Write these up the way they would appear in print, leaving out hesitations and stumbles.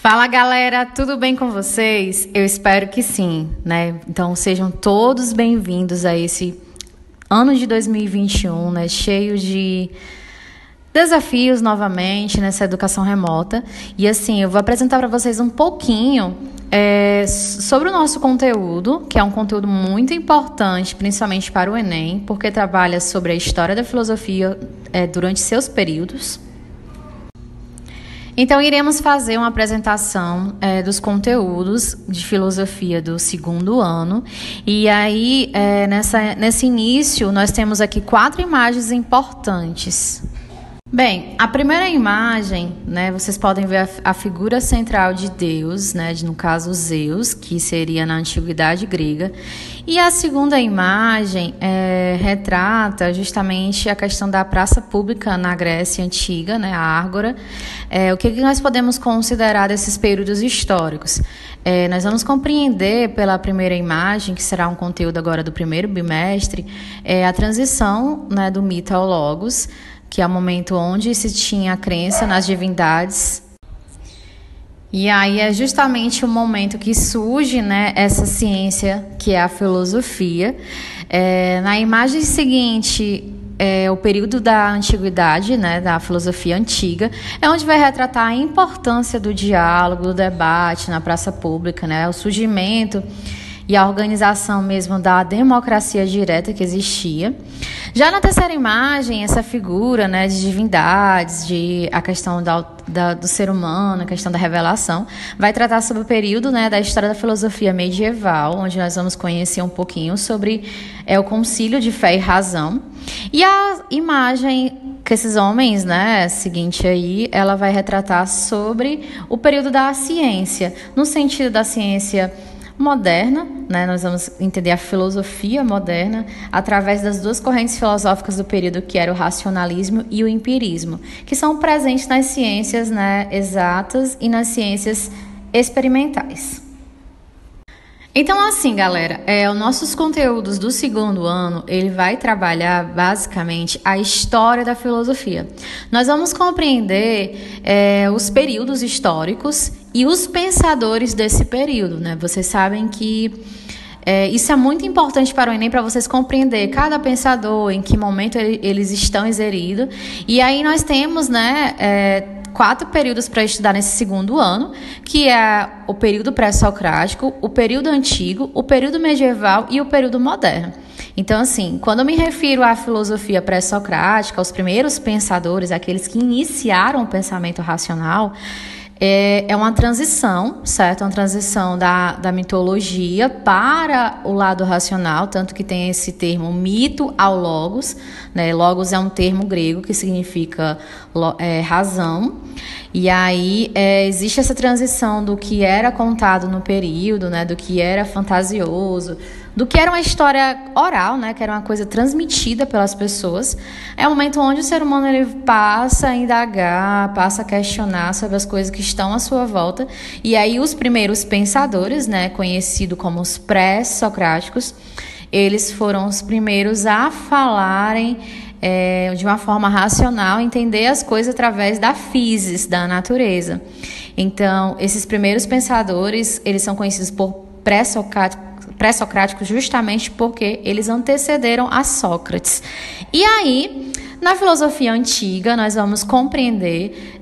Fala galera, tudo bem com vocês? Eu espero que sim, né? Então sejam todos bem-vindos a esse ano de 2021, né? Cheio de desafios novamente nessa educação remota. E assim, eu vou apresentar para vocês um pouquinho sobre o nosso conteúdo, que é um conteúdo muito importante, principalmente para o Enem, porque trabalha sobre a história da filosofia durante seus períodos. Então, iremos fazer uma apresentação dos conteúdos de filosofia do segundo ano. E aí, nesse início, nós temos aqui 4 imagens importantes. Bem, a primeira imagem, né, vocês podem ver a figura central de Deus, né, no caso Zeus, que seria na antiguidade grega. E a segunda imagem retrata justamente a questão da praça pública na Grécia Antiga, né, a Ágora. O que nós podemos considerar desses períodos históricos? Nós vamos compreender pela primeira imagem, que será um conteúdo agora do primeiro bimestre, a transição, né, do mito ao logos, que é o momento onde se tinha a crença nas divindades. E aí é justamente o momento que surge, né, essa ciência que é a filosofia. Na imagem seguinte, o período da antiguidade, né, da filosofia antiga, é onde vai retratar a importância do diálogo, do debate na praça pública, né, o surgimento e a organização mesmo da democracia direta que existia. Já na terceira imagem, essa figura, né, de divindades, a questão do ser humano, a questão da revelação, vai tratar sobre o período, né, da história da filosofia medieval, onde nós vamos conhecer um pouquinho sobre o concílio de fé e razão. E a imagem que esses homens, né, seguinte aí, ela vai retratar sobre o período da ciência, no sentido da ciência moderna, né? Nós vamos entender a filosofia moderna através das duas correntes filosóficas do período, que era o racionalismo e o empirismo, que são presentes nas ciências, né, exatas e nas ciências experimentais. Então, assim, galera, os nossos conteúdos do segundo ano, ele vai trabalhar basicamente a história da filosofia. Nós vamos compreender os períodos históricos e os pensadores desse período, né? Vocês sabem que isso é muito importante para o Enem, para vocês compreender cada pensador, em que momento eles estão inseridos. E aí nós temos, né, 4 períodos para estudar nesse segundo ano, que é o período pré-socrático, o período antigo, o período medieval e o período moderno. Então, assim, quando eu me refiro à filosofia pré-socrática, aos primeiros pensadores, aqueles que iniciaram o pensamento racional, é uma transição, certo? Uma transição da mitologia para o lado racional, tanto que tem esse termo mito ao logos, né? Logos é um termo grego que significa razão. E aí existe essa transição do que era contado no período, né? Do que era fantasioso, do que era uma história oral, né, que era uma coisa transmitida pelas pessoas. É o momento onde o ser humano ele passa a indagar, passa a questionar sobre as coisas que estão à sua volta. E aí os primeiros pensadores, né, conhecidos como os pré-socráticos, eles foram os primeiros a falarem de uma forma racional, entender as coisas através da physis, da natureza. Então, esses primeiros pensadores, eles são conhecidos por pré-socráticos justamente porque eles antecederam a Sócrates. E aí, na filosofia antiga, nós vamos compreender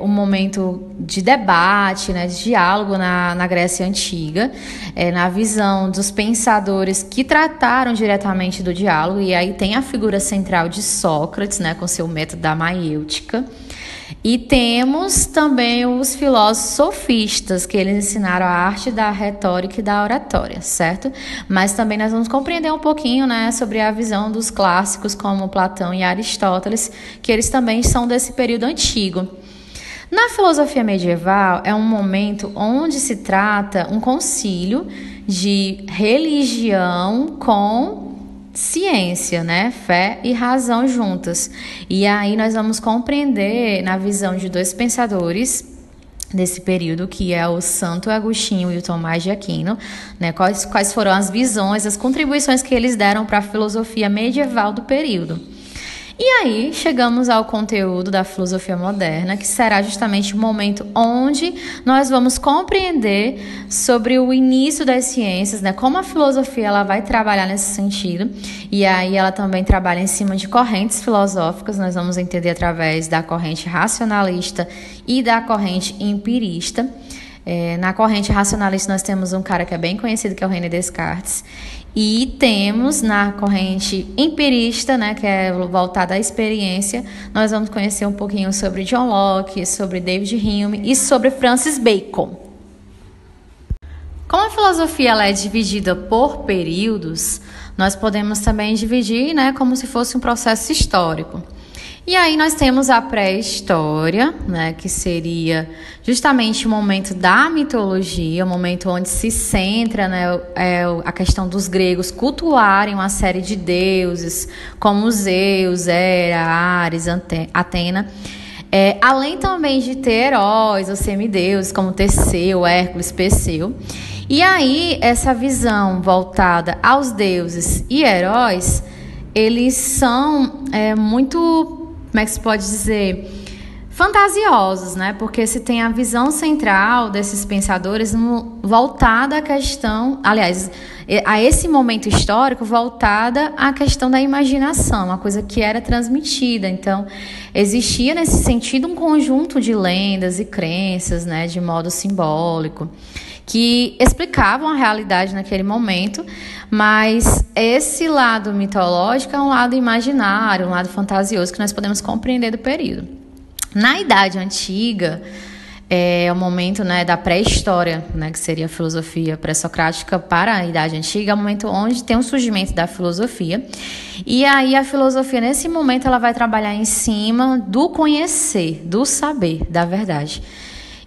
um momento de debate, né, de diálogo na Grécia Antiga, na visão dos pensadores que trataram diretamente do diálogo. E aí tem a figura central de Sócrates, né, com seu método da maiêutica. E temos também os filósofos sofistas, que eles ensinaram a arte da retórica e da oratória, certo? Mas também nós vamos compreender um pouquinho, né, sobre a visão dos clássicos como Platão e Aristóteles, que eles também são desse período antigo. Na filosofia medieval, é um momento onde se trata um concílio de religião com ciência, né? Fé e razão juntas. E aí nós vamos compreender na visão de 2 pensadores desse período, que é o Santo Agostinho e o Tomás de Aquino, né? Quais foram as visões, as contribuições que eles deram para a filosofia medieval do período. E aí, chegamos ao conteúdo da filosofia moderna, que será justamente o momento onde nós vamos compreender sobre o início das ciências, né? Como a filosofia ela vai trabalhar nesse sentido. E aí ela também trabalha em cima de correntes filosóficas, nós vamos entender através da corrente racionalista e da corrente empirista. Na corrente racionalista nós temos um cara que é bem conhecido, que é o René Descartes. E temos na corrente empirista, né, que é voltada à experiência, nós vamos conhecer um pouquinho sobre John Locke, sobre David Hume e sobre Francis Bacon. Como a filosofia ela é dividida por períodos, nós podemos também dividir, né, como se fosse um processo histórico. E aí nós temos a pré-história, né, que seria justamente o momento da mitologia, o momento onde se centra, né, a questão dos gregos cultuarem uma série de deuses, como Zeus, Hera, Ares, Atena. Além também de ter heróis ou semideuses, como Teseu, Hércules, Perseu. E aí essa visão voltada aos deuses e heróis, eles são muito... como é que se pode dizer, fantasiosos, né? Porque se tem a visão central desses pensadores voltada à questão, aliás, a esse momento histórico voltada à questão da imaginação, uma coisa que era transmitida. Então, existia nesse sentido um conjunto de lendas e crenças, né, de modo simbólico, que explicavam a realidade naquele momento, mas esse lado mitológico é um lado imaginário, um lado fantasioso que nós podemos compreender do período. Na Idade Antiga, é o momento, né, da pré-história, né, que seria a filosofia pré-socrática para a Idade Antiga, é o momento onde tem o surgimento da filosofia. E aí a filosofia, nesse momento, ela vai trabalhar em cima do conhecer, do saber, da verdade.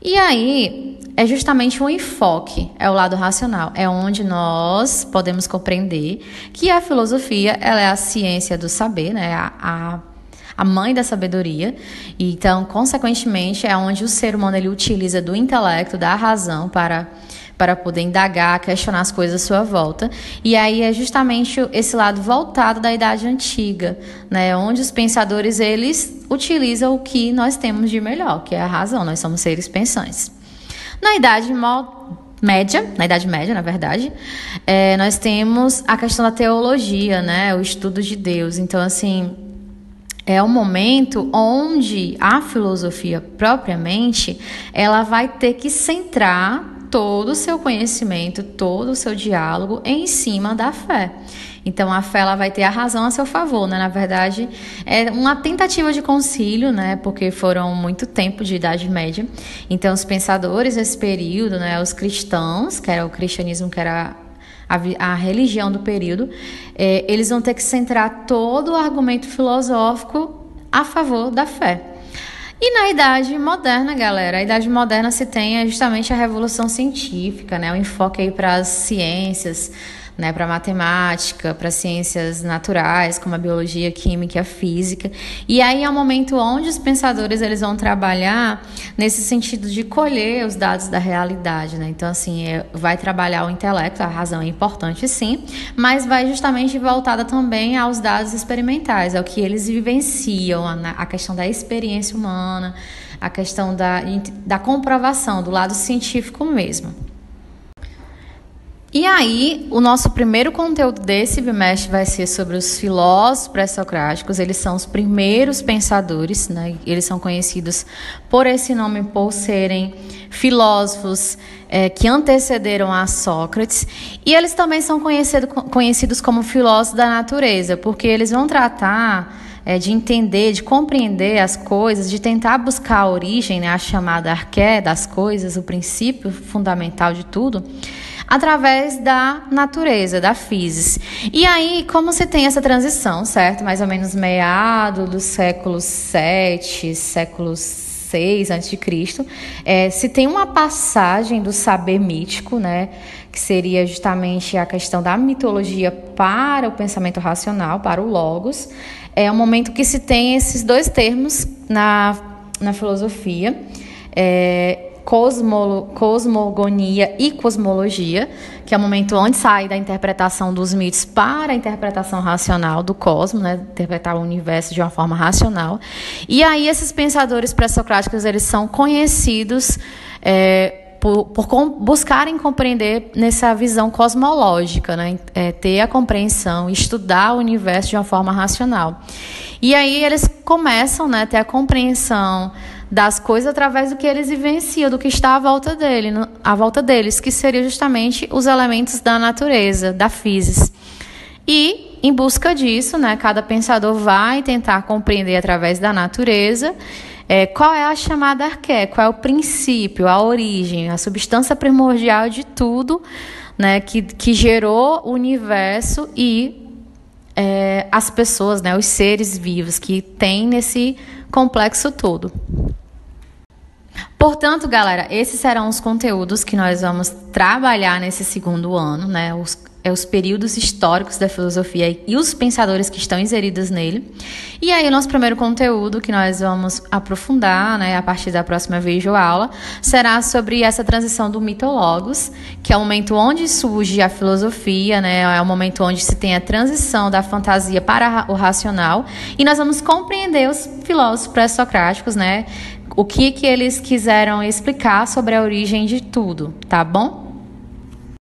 E aí é justamente um enfoque, é o lado racional, é onde nós podemos compreender que a filosofia ela é a ciência do saber, né? A mãe da sabedoria. Então, consequentemente, é onde o ser humano ele utiliza do intelecto, da razão para poder indagar, questionar as coisas à sua volta. E aí é justamente esse lado voltado da Idade Antiga, né, onde os pensadores eles utilizam o que nós temos de melhor, que é a razão. Nós somos seres pensantes. Na Idade Média, na verdade, nós temos a questão da teologia, né, o estudo de Deus. Então, assim, é um momento onde a filosofia propriamente ela vai ter que centrar todo o seu conhecimento, todo o seu diálogo em cima da fé. Então, a fé ela vai ter a razão a seu favor, né? Na verdade, é uma tentativa de concílio, né? Porque foram muito tempo de Idade Média. Então, os pensadores desse período, né? Os cristãos, que era o cristianismo, que era a religião do período, eles vão ter que centrar todo o argumento filosófico a favor da fé. E na Idade Moderna, galera, a Idade Moderna se tem justamente a revolução científica, né? O enfoque aí para as ciências, né? Para a matemática, para as ciências naturais, como a biologia, a química e a física. E aí é um momento onde os pensadores eles vão trabalhar nesse sentido de colher os dados da realidade, né? Então, assim, vai trabalhar o intelecto, a razão é importante, sim, mas vai justamente voltada também aos dados experimentais, ao que eles vivenciam, a questão da experiência humana, a questão da comprovação, do lado científico mesmo. E aí, o nosso primeiro conteúdo desse bimestre vai ser sobre os filósofos pré-socráticos. Eles são os primeiros pensadores, né? Eles são conhecidos por esse nome, por serem filósofos que antecederam a Sócrates. E eles também são conhecidos como filósofos da natureza, porque eles vão tratar de entender, de compreender as coisas, de tentar buscar a origem, né? A chamada arqué das coisas, o princípio fundamental de tudo, através da natureza, da física. E aí, como se tem essa transição, certo? Mais ou menos meado do século VII, século VI a.C., se tem uma passagem do saber mítico, né? Que seria justamente a questão da mitologia para o pensamento racional, para o logos. É um momento que se tem esses dois termos na filosofia. cosmogonia e cosmologia, que é o momento onde sai da interpretação dos mitos para a interpretação racional do cosmos, né? Interpretar o universo de uma forma racional. E aí esses pensadores pré-socráticos, eles são conhecidos por buscarem compreender nessa visão cosmológica, né? Ter a compreensão, estudar o universo de uma forma racional. E aí eles começam, né, a ter a compreensão das coisas através do que eles vivenciam, do que está à volta deles, que seria justamente os elementos da natureza, da física. E, em busca disso, né, cada pensador vai tentar compreender através da natureza qual é a chamada arqué, qual é o princípio, a origem, a substância primordial de tudo, né, que gerou o universo e as pessoas, né, os seres vivos que tem nesse complexo todo. Portanto, galera, esses serão os conteúdos que nós vamos trabalhar nesse segundo ano, né? Os períodos históricos da filosofia e os pensadores que estão inseridos nele. E aí, o nosso primeiro conteúdo que nós vamos aprofundar, né, a partir da próxima videoaula, será sobre essa transição do mito ao logos, que é o momento onde surge a filosofia, né? É o momento onde se tem a transição da fantasia para o racional. E nós vamos compreender os filósofos pré-socráticos, né? O que eles quiseram explicar sobre a origem de tudo, tá bom?